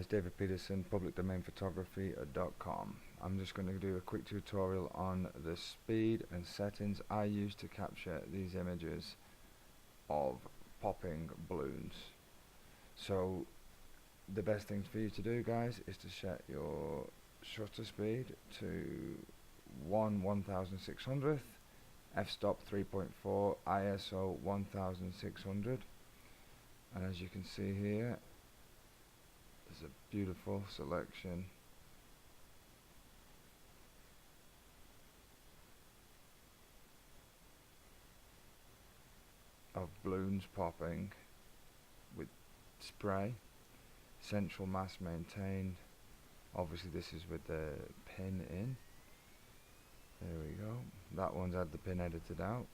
guys, David Peterson, publicdomainphotography.com. I'm just going to do a quick tutorial on the speed and settings I use to capture these images of popping balloons. So the best thing for you to do, guys, is to set your shutter speed to 1/1600th, f-stop 3.4, ISO 1600, and as you can see here, there's a beautiful selection of balloons popping with spray, central mass maintained. Obviously this is with the pin in. There we go. That one's had the pin edited out.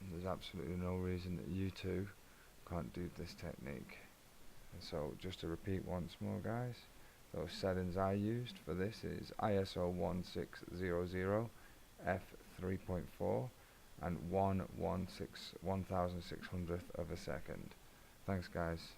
There's absolutely no reason that you two can't do this technique. And so just to repeat once more, guys, those settings I used for this is ISO 1600, f3.4 and 1/1600th of a second. Thanks, guys.